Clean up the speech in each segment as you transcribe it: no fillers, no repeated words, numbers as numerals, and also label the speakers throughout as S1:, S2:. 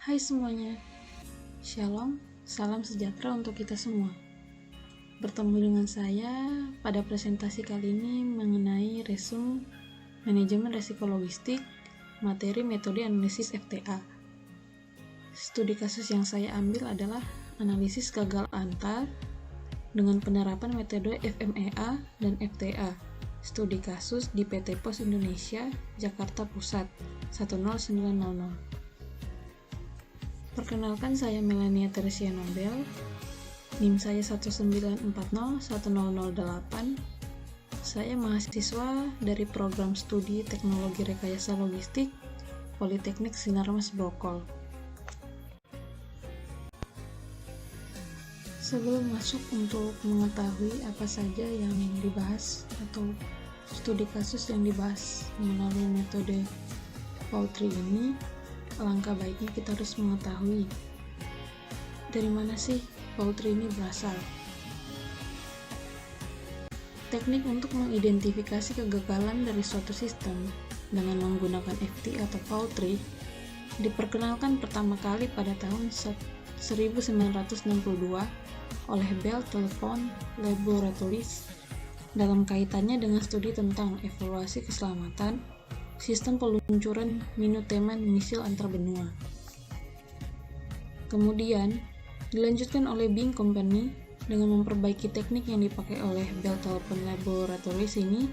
S1: Hai semuanya, Shalom, salam sejahtera untuk kita semua. Bertemu dengan saya pada presentasi kali ini mengenai resume manajemen resiko logistik, materi metode analisis FTA. Studi kasus yang saya ambil adalah analisis gagal antar dengan penerapan metode FMEA dan FTA. Studi kasus di PT Pos Indonesia, Jakarta Pusat, 10900. Perkenalkan, saya Melania Teresia Nobel, NIM saya 1940108. Saya mahasiswa dari program studi Teknologi Rekayasa Logistik Politeknik Sinarmas Brokol. Sebelum masuk untuk mengetahui apa saja yang dibahas atau studi kasus yang dibahas melalui metode Poultry ini, alangkah baiknya kita harus mengetahui dari mana sih poultry ini berasal. Teknik untuk mengidentifikasi kegagalan dari suatu sistem dengan menggunakan FT atau poultry diperkenalkan pertama kali pada tahun 1962 oleh Bell Telephone Laboratories dalam kaitannya dengan studi tentang evaluasi keselamatan sistem peluncuran Minuteman misil antar benua. Kemudian, dilanjutkan oleh Bing Company dengan memperbaiki teknik yang dipakai oleh Bell Telephone Laboratories ini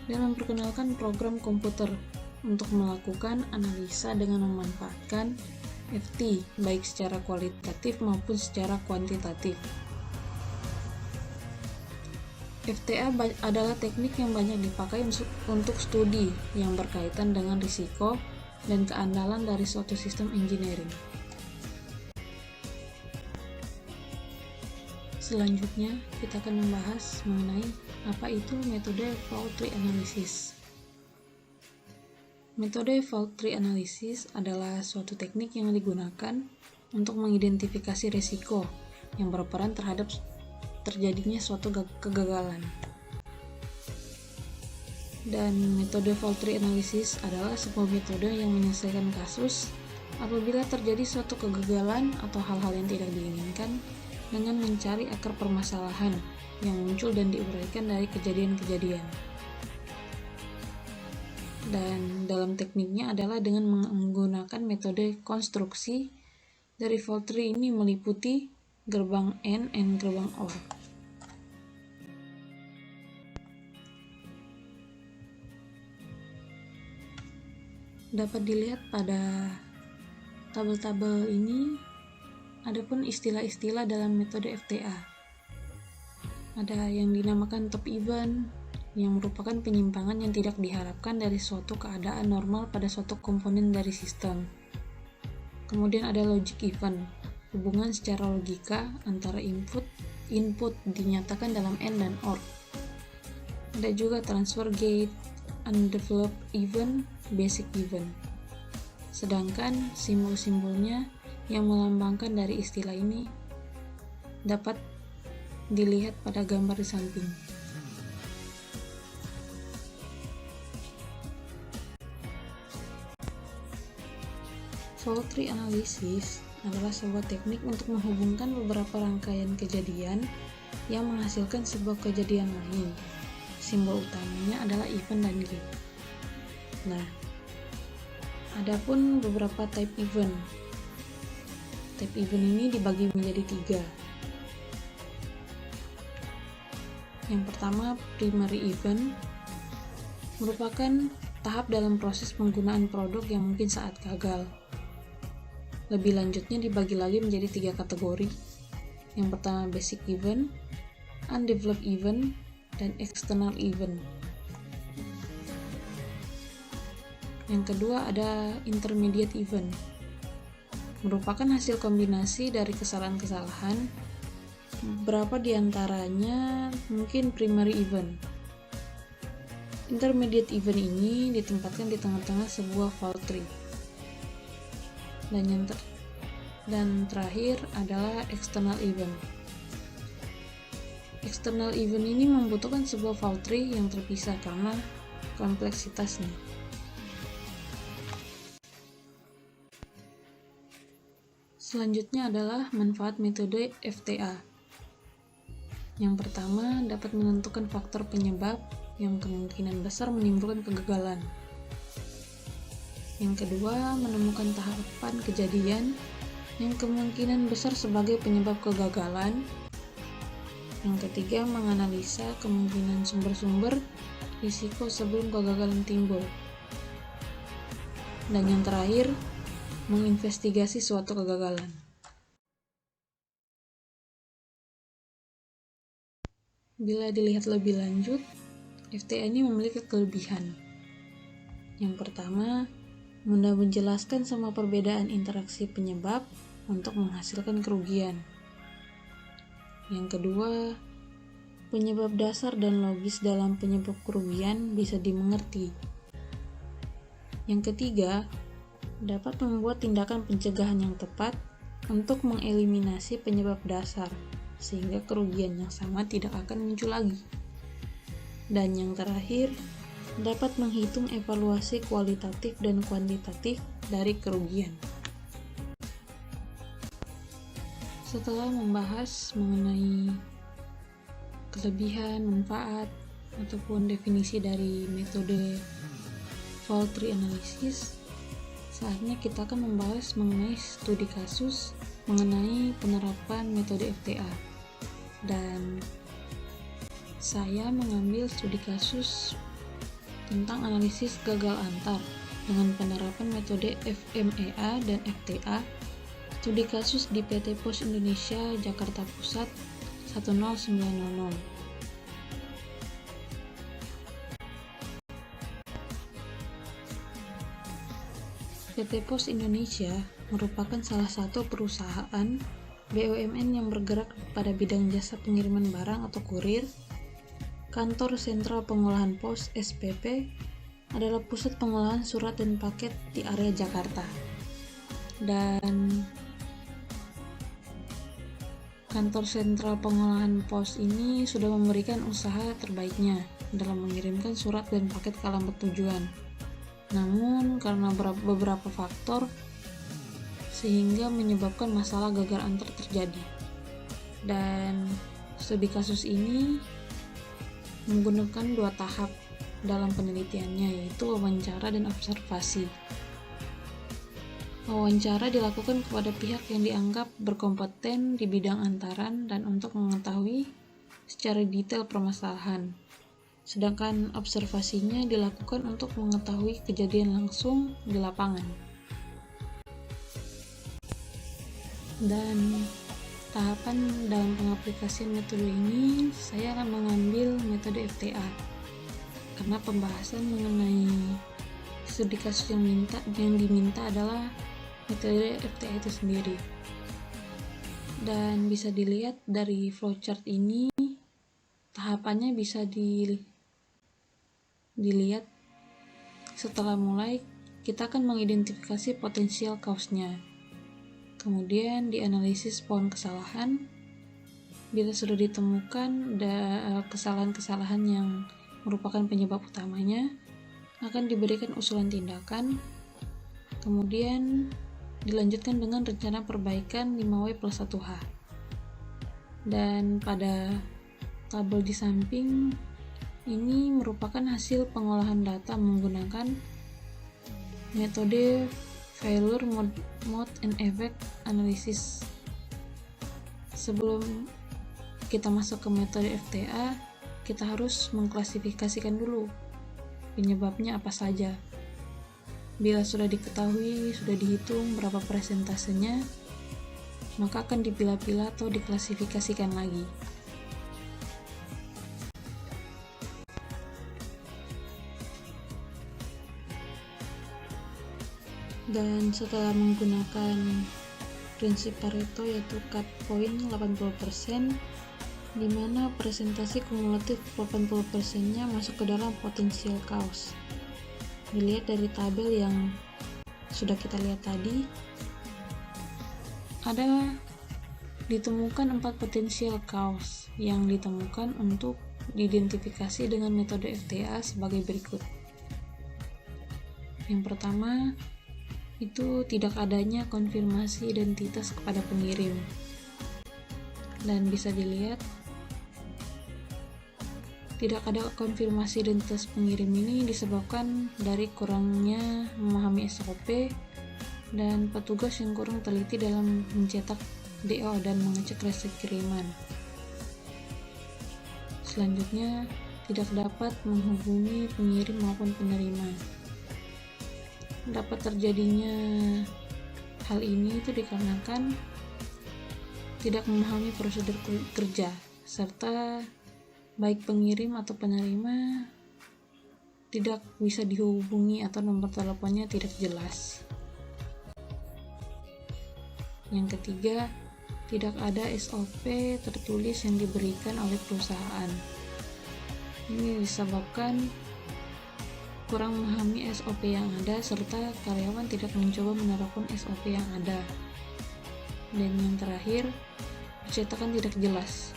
S1: dan memperkenalkan program komputer untuk melakukan analisa dengan memanfaatkan FT, baik secara kualitatif maupun secara kuantitatif. FTA adalah teknik yang banyak dipakai untuk studi yang berkaitan dengan risiko dan keandalan dari suatu sistem engineering. Selanjutnya, kita akan membahas mengenai apa itu metode Poultry Analysis. Metode Poultry Analysis adalah suatu teknik yang digunakan untuk mengidentifikasi risiko yang berperan terhadap terjadinya suatu kegagalan. Dan metode Poultry Analysis adalah sebuah metode yang menyelesaikan kasus apabila terjadi suatu kegagalan atau hal-hal yang tidak diinginkan dengan mencari akar permasalahan yang muncul dan diuraikan dari kejadian-kejadian. Dan dalam tekniknya adalah dengan menggunakan metode konstruksi dari poultry ini meliputi gerbang AND dan gerbang OR. Dapat dilihat pada tabel-tabel ini, adapun istilah-istilah dalam metode FTA. Ada yang dinamakan top event, yang merupakan penyimpangan yang tidak diharapkan dari suatu keadaan normal pada suatu komponen dari sistem. Kemudian ada logic event, hubungan secara logika antara input dinyatakan dalam AND dan OR. Ada juga transfer gate, undeveloped event, basic event. Sedangkan simbol-simbolnya yang melambangkan dari istilah ini dapat dilihat pada gambar di samping. Poultry analysis adalah sebuah teknik untuk menghubungkan beberapa rangkaian kejadian yang menghasilkan sebuah kejadian lain. Simbol utamanya adalah event dan gate. Nah, adapun beberapa type event. Type event ini dibagi menjadi 3. Yang pertama, primary event merupakan tahap dalam proses penggunaan produk yang mungkin saat gagal. Lebih lanjutnya dibagi lagi menjadi 3 kategori. Yang pertama, basic event, undeveloped event, dan external event. Yang kedua ada intermediate event, merupakan hasil kombinasi dari kesalahan-kesalahan, beberapa diantaranya mungkin primary event. Intermediate event ini ditempatkan di tengah-tengah sebuah poultry. Dan terakhir adalah external event. External event ini membutuhkan sebuah poultry yang terpisah karena kompleksitasnya. Selanjutnya adalah manfaat metode FTA. Yang pertama, dapat menentukan faktor penyebab yang kemungkinan besar menimbulkan kegagalan. Yang kedua, menemukan tahapan kejadian yang kemungkinan besar sebagai penyebab kegagalan. Yang ketiga, menganalisa kemungkinan sumber-sumber risiko sebelum kegagalan timbul. Dan yang terakhir, menginvestigasi suatu kegagalan. Bila dilihat lebih lanjut, FTA ini memiliki kelebihan. Yang pertama, mudah menjelaskan sama perbedaan interaksi penyebab untuk menghasilkan kerugian. Yang kedua, penyebab dasar dan logis dalam penyebab kerugian bisa dimengerti. Yang ketiga, dapat membuat tindakan pencegahan yang tepat untuk mengeliminasi penyebab dasar, sehingga kerugian yang sama tidak akan muncul lagi. Dan yang terakhir, dapat menghitung evaluasi kualitatif dan kuantitatif dari kerugian. Setelah membahas mengenai kelebihan, manfaat, ataupun definisi dari metode fault tree analysis, saatnya kita akan membahas mengenai studi kasus mengenai penerapan metode FTA. Dan saya mengambil studi kasus tentang analisis gagal antar dengan penerapan metode FMEA dan FTA. Studi kasus di PT Pos Indonesia Jakarta Pusat 10900. PT Pos Indonesia merupakan salah satu perusahaan BUMN yang bergerak pada bidang jasa pengiriman barang atau kurir. Kantor Sentral Pengolahan Pos (SPP) adalah pusat pengolahan surat dan paket di area Jakarta. Dan Kantor Sentral Pengolahan Pos ini sudah memberikan usaha terbaiknya dalam mengirimkan surat dan paket ke alamat tujuan. Namun, karena beberapa faktor sehingga menyebabkan masalah gagal antar terjadi. Dan studi kasus ini menggunakan 2 tahap dalam penelitiannya, yaitu wawancara dan observasi. Wawancara dilakukan kepada pihak yang dianggap berkompeten di bidang antaran dan untuk mengetahui secara detail permasalahan. Sedangkan observasinya dilakukan untuk mengetahui kejadian langsung di lapangan. Dan tahapan dalam pengaplikasian metode ini, saya akan mengambil metode FTA. Karena pembahasan mengenai studi kasus yang diminta adalah metode FTA itu sendiri. Dan bisa dilihat dari flowchart ini, tahapannya bisa dilihat setelah mulai. Kita akan mengidentifikasi potensial cause-nya. Kemudian dianalisis pohon kesalahan. Bila sudah ditemukan kesalahan-kesalahan yang merupakan penyebab utamanya, akan diberikan usulan tindakan. Kemudian dilanjutkan dengan rencana perbaikan 5W+1H. Dan pada tabel di samping ini merupakan hasil pengolahan data menggunakan metode Failure Mode and Effect Analysis. Sebelum kita masuk ke metode FTA, kita harus mengklasifikasikan dulu penyebabnya apa saja. Bila sudah diketahui, sudah dihitung berapa persentasenya, maka akan dipilah-pilah atau diklasifikasikan lagi. Dan setelah menggunakan prinsip Pareto, yaitu cut point 80%, di mana presentasi kumulatif 80%-nya masuk ke dalam potential cause. Dilihat dari tabel yang sudah kita lihat tadi, ada ditemukan 4 potensial cause yang ditemukan untuk diidentifikasi dengan metode FTA sebagai berikut. Yang pertama, itu tidak adanya konfirmasi identitas kepada pengirim. Dan bisa dilihat, tidak ada konfirmasi identitas pengirim ini disebabkan dari kurangnya memahami SOP dan petugas yang kurang teliti dalam mencetak DO dan mengecek resep kiriman. Selanjutnya, tidak dapat menghubungi pengirim maupun penerima. Dapat terjadinya hal ini itu dikarenakan tidak memahami prosedur kerja, serta baik pengirim atau penerima tidak bisa dihubungi atau nomor teleponnya tidak jelas. Yang ketiga, tidak ada SOP tertulis yang diberikan oleh perusahaan. Ini disebabkan kurang memahami SOP yang ada serta karyawan tidak mencoba menerapkan SOP yang ada. Dan yang terakhir, percetakan tidak jelas.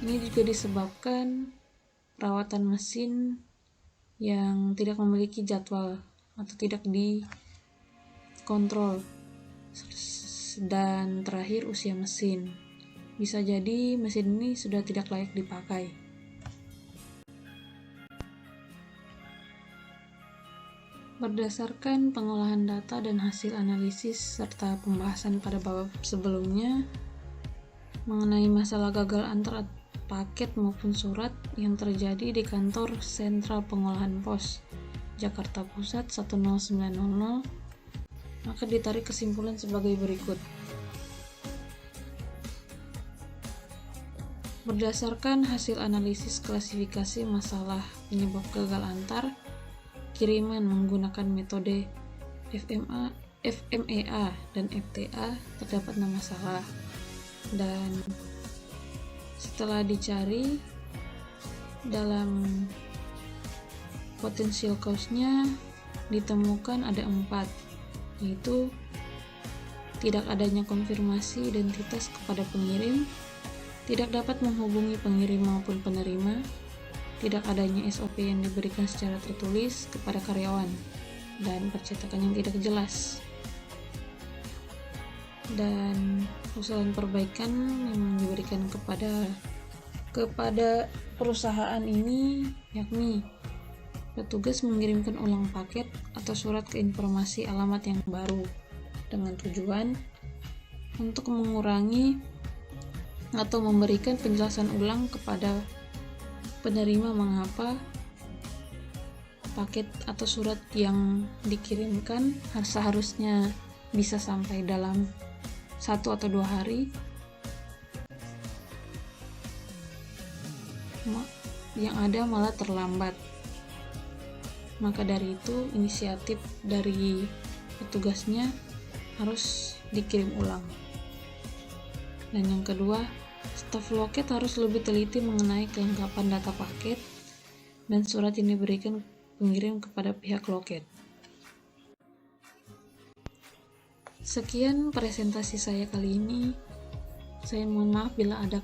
S1: Ini juga disebabkan perawatan mesin yang tidak memiliki jadwal atau tidak dikontrol. Dan terakhir, usia mesin. Bisa jadi mesin ini sudah tidak layak dipakai. Berdasarkan pengolahan data dan hasil analisis serta pembahasan pada bab sebelumnya mengenai masalah gagal antar paket maupun surat yang terjadi di kantor Sentral Pengolahan Pos Jakarta Pusat 10900, maka ditarik kesimpulan sebagai berikut. Berdasarkan hasil analisis klasifikasi masalah penyebab gagal antar kiriman menggunakan metode FMEA dan FTA, terdapat 6 masalah. Dan setelah dicari dalam potential cause-nya ditemukan ada 4, yaitu tidak adanya konfirmasi identitas kepada pengirim, tidak dapat menghubungi pengirim maupun penerima, tidak adanya SOP yang diberikan secara tertulis kepada karyawan, dan percetakan yang tidak jelas. Dan usulan perbaikan yang diberikan kepada perusahaan ini yakni petugas mengirimkan ulang paket atau surat ke informasi alamat yang baru dengan tujuan untuk mengurangi atau memberikan penjelasan ulang kepada penerima mengapa paket atau surat yang dikirimkan seharusnya bisa sampai dalam 1 atau 2 hari, yang ada malah terlambat. Maka dari itu inisiatif dari petugasnya harus dikirim ulang. Dan yang kedua, staf loket harus lebih teliti mengenai kelengkapan data paket dan surat yang diberikan pengirim kepada pihak loket. Sekian presentasi saya kali ini. Saya mohon maaf bila ada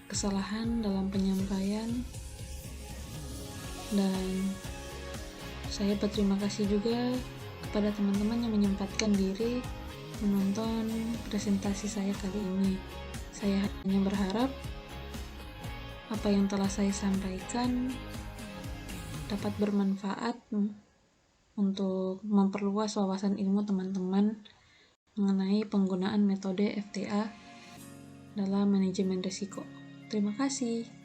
S1: kesalahan dalam penyampaian, dan saya berterima kasih juga kepada teman-teman yang menyempatkan diri menonton presentasi saya kali ini. Saya hanya berharap apa yang telah saya sampaikan dapat bermanfaat untuk memperluas wawasan ilmu teman-teman mengenai penggunaan metode FTA dalam manajemen risiko. Terima kasih.